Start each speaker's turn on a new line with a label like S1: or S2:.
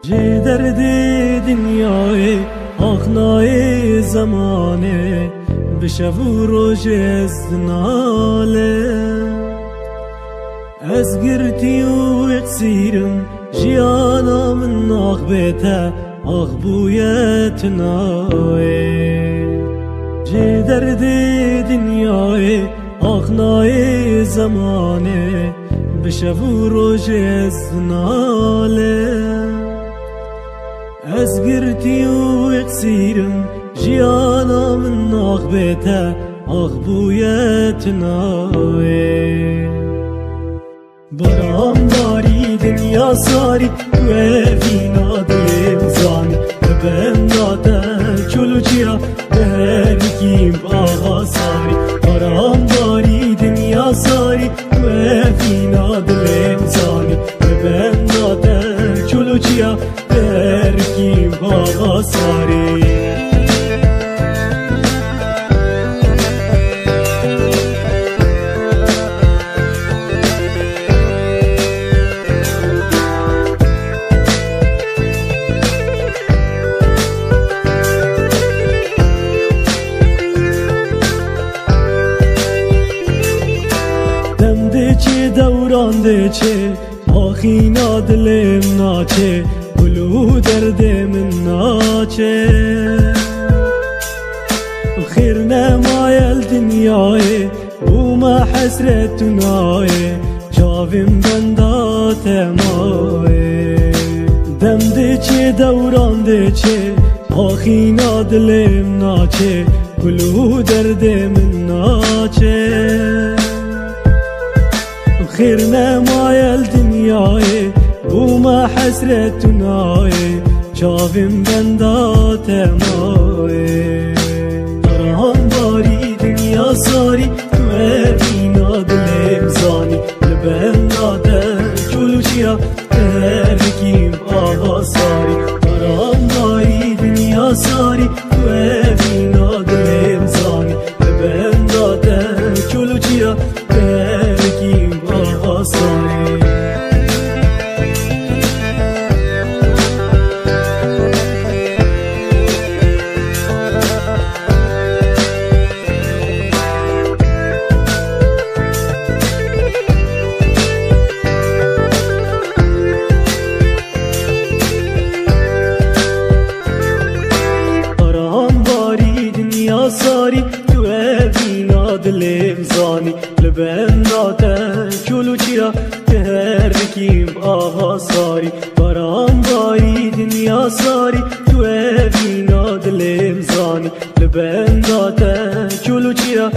S1: جه درد دنیای آخنای زمانه بشو و روش از ناله از گرتی و اقسیرم جیانا من آخ بیتا آخ بویت نای جه درد دنیای آخنای زمانه بشو و روش از ناله از گرتی و اقسیرم جیانا من آخ بیتا آخ بویت نای برام داری دنیا ساری و فینا دلیم زانی بهم داده چلو چیا بهرکیم آقا ساری برام داری دنیا ساری و فینا دلیم زانی بهم داده چلو چیا بهرکیم آقا ساری چه دوران ده چه آخینا دلم ناچه گلو درد من ناچه خیر نمایل دنیای وما حسرت نای جاویم بندات مای دم ده چه دوران ده چه آخینا دلم ناچه گلو درد من ناچه خیر نمایل دنیای وما حسرت نای چاویم بندات مای دران باری دنیا ساری تو بینا دلیم زانی لبن داده چلو چیا ترکیم آقا ساری دران باری دنیا ساری تو بینا دلیم زانی لبن داده چلو چیا ترکیم آقا ساری ساری تو بینا دلیم زانی لبن داده چلو چیا ترکیم آقا ساری برام باری دنیا ساری تو بینا دلیم زانی لبن داده چلو چیا